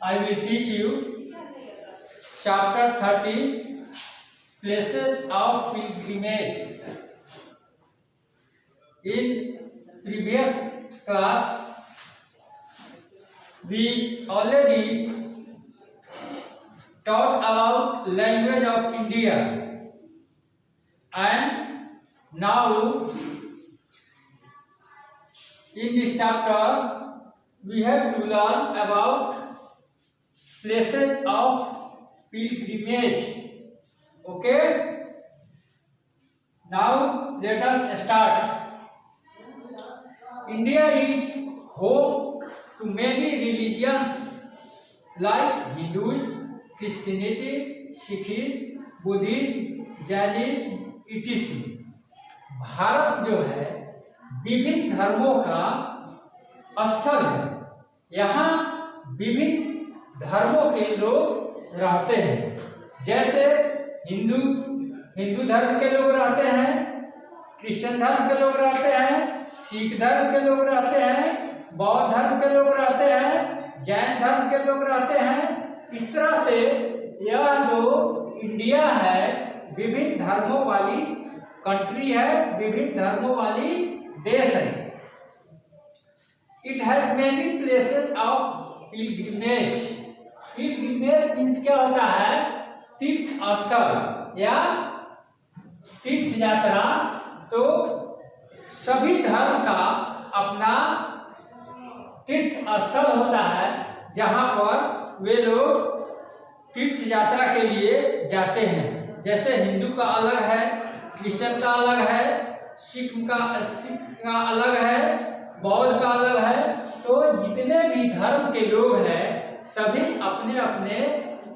I will teach you chapter 13 places of pilgrimage. In previous class we already taught about language of India, and now in this chapter we have to learn about places of pilgrimage. Okay, now let us start. India is home to many religions like Hinduism, Christianity, Sikhism, Buddhism, Jainism, etc. Bharat जो है विभिन्न धर्मों का स्थल है। यहाँ विभिन्न धर्मों के लोग रहते हैं, जैसे हिंदू धर्म के लोग रहते हैं, क्रिश्चियन धर्म के लोग रहते हैं, सिख धर्म के लोग रहते हैं, बौद्ध धर्म के लोग रहते हैं, जैन धर्म के लोग रहते हैं। इस तरह से यह जो इंडिया है विभिन्न धर्मों वाली कंट्री है, विभिन्न धर्मों वाली देश है। It has many places of pilgrimage. Pilgrimage means क्या होता है? तीर्थ स्थल या तीर्थ यात्रा। तो सभी धर्म का अपना तीर्थ स्थल होता है जहाँ पर वे लोग तीर्थ यात्रा के लिए जाते हैं। जैसे हिंदू का अलग है, क्रिश्चियन का अलग है, सिख का अलग है, बौद्ध का अलग है। तो जितने भी धर्म के लोग हैं सभी अपने अपने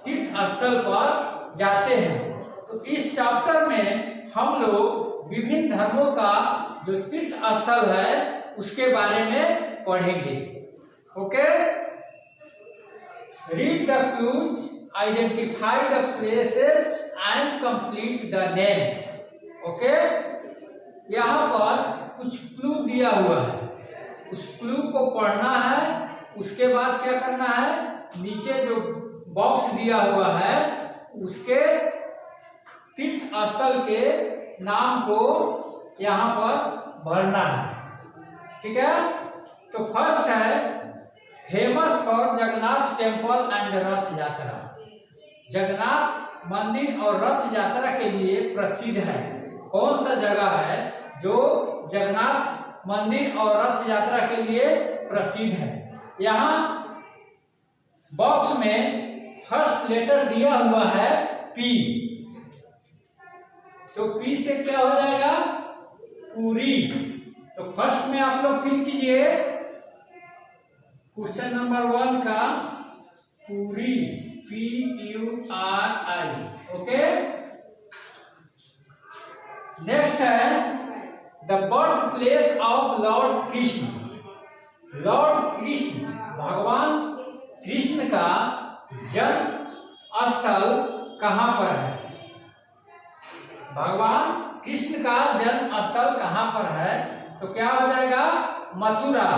तीर्थ स्थल पर जाते हैं। तो इस चैप्टर में हम लोग विभिन्न धर्मों का जो तीर्थ स्थल है उसके बारे में पढ़ेंगे। Okay, read the clues, identify the places and complete the names. Okay, यहाँ पर कुछ क्लू दिया हुआ है, उस क्लू को पढ़ना है। उसके बाद क्या करना है? नीचे जो बॉक्स दिया हुआ है उसके तीर्थ स्थल के नाम को यहाँ पर भरना है। ठीक है, तो फर्स्ट है famous for Jagannath temple and रथ यात्रा। जगन्नाथ मंदिर और रथ यात्रा के लिए प्रसिद्ध है। कौन सा जगह है जो जगन्नाथ मंदिर और रथ यात्रा के लिए प्रसिद्ध है? यहाँ बॉक्स में फर्स्ट लेटर दिया हुआ है पी। तो पी से क्या हो जाएगा? पूरी। तो फर्स्ट में आप लोग फिल कीजिए क्वेश्चन नंबर 1 का पूरी, PURI। ओके, नेक्स्ट है the birth place of Lord Krishna. Lord Krishna, भगवान कृष्ण का जन्म स्थल कहाँ पर है? भगवान कृष्ण का जन्म स्थल कहाँ पर है? तो क्या हो जाएगा? मथुरा।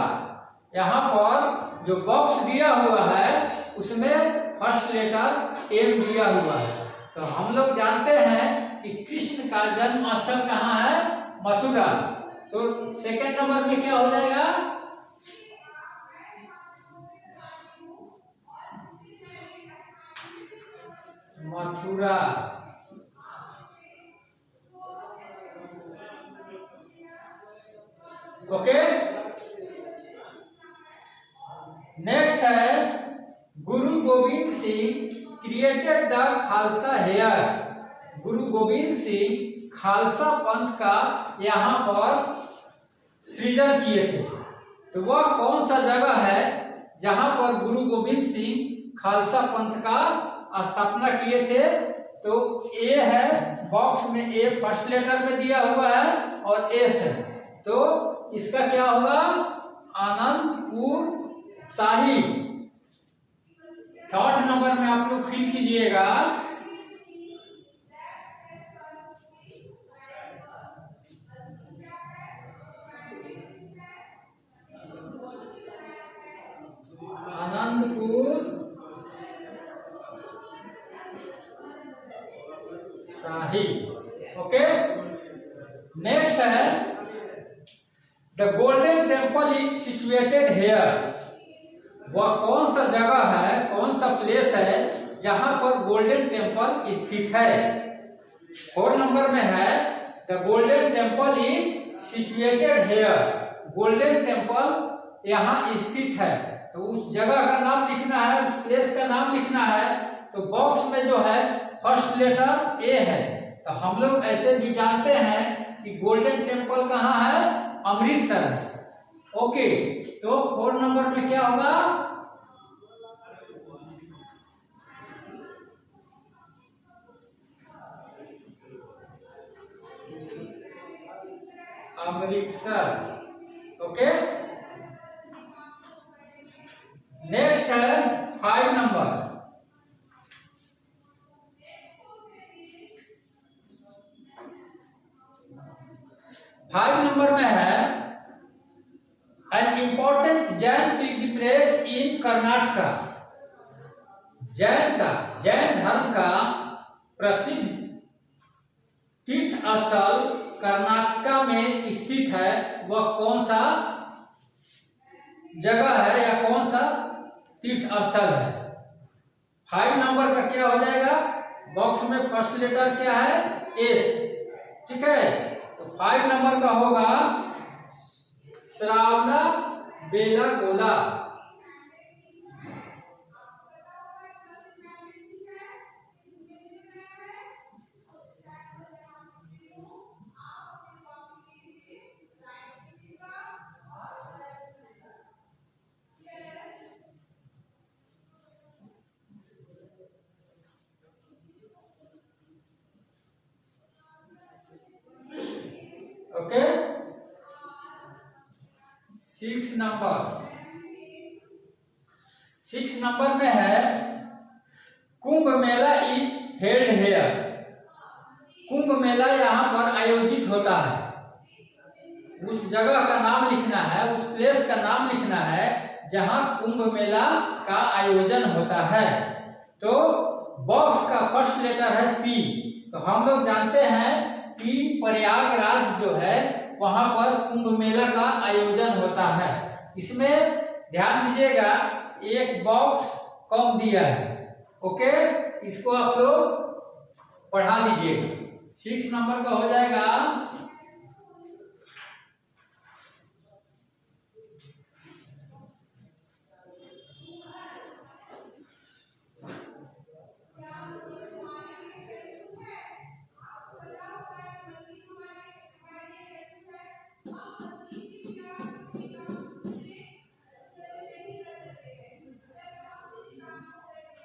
यहाँ पर जो बॉक्स दिया हुआ है उसमें फर्स्ट लेटर एम दिया हुआ है। तो हम लोग जानते हैं कि कृष्ण का जन्म स्थल कहाँ है? मथुरा। तो सेकंड नंबर में क्या हो जाएगा? मथुरा। ओके, नेक्स्ट है Guru Gobind Singh created the Khalsa here. Guru Gobind Singh Khalsa पंथ का यहाँ पर सृजन किए थे। तो वह कौन सा जगह है जहाँ पर गुरु गोविंद सिंह खालसा पंथ का स्थापना किए थे? तो ए है, बॉक्स में ए फर्स्ट लेटर में दिया हुआ है और एस है। तो इसका क्या होगा? आनंदपुर साहिब। थर्ड नंबर में आप लोग फिल कीजिएगा आनंदपुर शाही। ओके, नेक्स्ट है the golden temple is situated here. वह कौन सा जगह है, कौन सा प्लेस है जहां पर गोल्डन टेम्पल स्थित है। 4 नंबर में है the golden temple is situated here. Golden temple यहाँ स्थित है, तो उस जगह का नाम लिखना है, उस प्लेस का नाम लिखना है। तो बॉक्स में जो है फर्स्ट लेटर ए है, तो हम लोग ऐसे भी जानते हैं कि गोल्डन टेम्पल कहाँ है, अमृतसर है। ओके, तो 4 नंबर में क्या होगा, अमृतसर। ओके, नेक्स्ट है 5 नंबर। 5 नंबर में है एन इम्पोर्टेंट जैन पिलग्रिमेज इन कर्नाटका। जैन धर्म का प्रसिद्ध तीर्थ स्थल कर्नाटका में स्थित है। वह कौन सा जगह है या कौन सा तीर्थ स्थल है। 5 नंबर का क्या हो जाएगा, बॉक्स में फर्स्ट लेटर क्या है, एस। ठीक है, तो 5 नंबर का होगा श्रावणा बेलागोला। ओके, 6 नंबर में है Kumbh Mela is held hair. Kumbh Mela यहाँ पर आयोजित होता है। उस जगह का नाम लिखना है, उस प्लेस का नाम लिखना है जहाँ कुंभ मेला का आयोजन होता है। तो बॉक्स का फर्स्ट लेटर है पी। तो हम लोग जानते हैं कि प्रयागराज जो है वहां पर कुंभ मेला का आयोजन होता है। इसमें ध्यान दीजिएगा, एक बॉक्स कम दिया है। ओके, इसको आप लोग पढ़ा लीजिएगा। 6 नंबर का हो जाएगा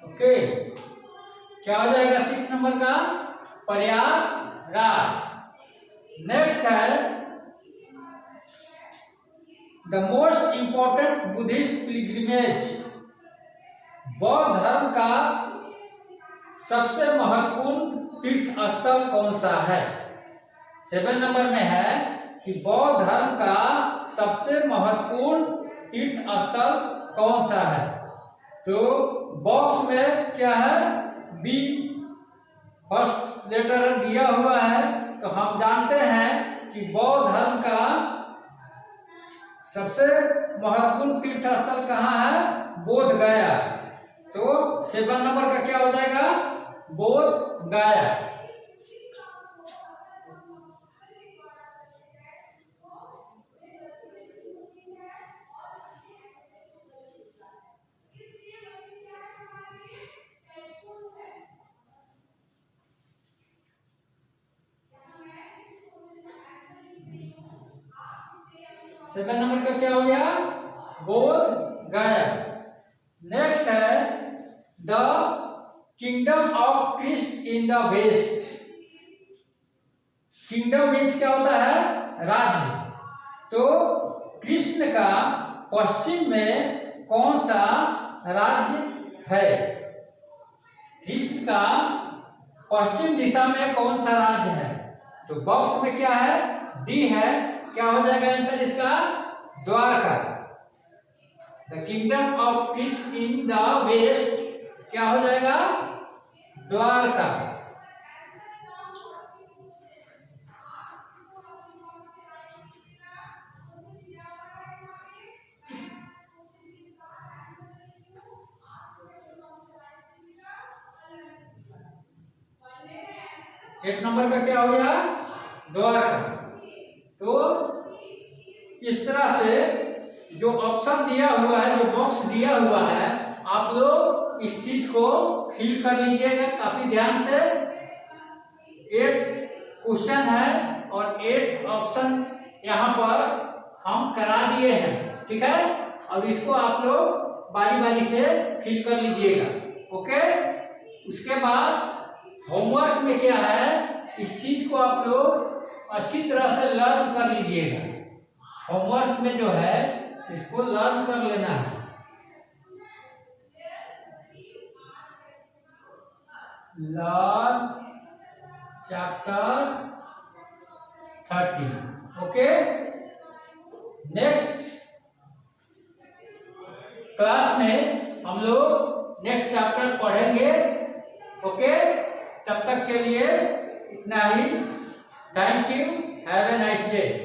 ओके, क्या हो जाएगा 6 नंबर का, प्रयागराज। नेक्स्ट है the most important Buddhist pilgrimage. बौद्ध धर्म का सबसे महत्वपूर्ण तीर्थ स्थल कौन सा है। 7 नंबर में है कि बौद्ध धर्म का सबसे महत्वपूर्ण तीर्थ स्थल कौन सा है। तो बॉक्स में क्या है, बी फर्स्ट लेटर दिया हुआ है। तो हम जानते हैं कि बौद्ध धर्म का सबसे महत्वपूर्ण तीर्थ स्थल कहाँ है, बोध गया। तो 7 नंबर का क्या हो जाएगा, बोध गया। सेकंड नंबर का क्या हो गया, बोध गया। नेक्स्ट है the kingdom of Krishna in the west. Kingdom means क्या होता है, राज्य। तो कृष्ण का पश्चिम में कौन सा राज्य है। कृष्ण का पश्चिम दिशा में कौन सा राज्य है। तो बॉक्स में क्या है, डी है। क्या हो जाएगा आंसर इसका, Dwarka. The kingdom of Krishna in the west क्या हो जाएगा, द्वारका। 8 नंबर का क्या हो गया? द्वारका। तो इस तरह से जो ऑप्शन दिया हुआ है, जो बॉक्स दिया हुआ है, आप लोग इस चीज को फिल कर लीजिएगा काफी ध्यान से। 8 क्वेश्चन है और 8 ऑप्शन यहाँ पर हम करा दिए हैं, ठीक है। अब इसको आप लोग बारी बारी से फिल कर लीजिएगा, ओके। उसके बाद होमवर्क में क्या है, इस चीज को आप लोग अच्छी तरह से लर्न कर लीजिएगा। होमवर्क में जो है इसको लर्न कर लेना है। Learn chapter 13, okay. Next class में हम लोग नेक्स्ट चैप्टर पढ़ेंगे, ओके। तब तक के लिए इतना ही। Thank you, have a nice day.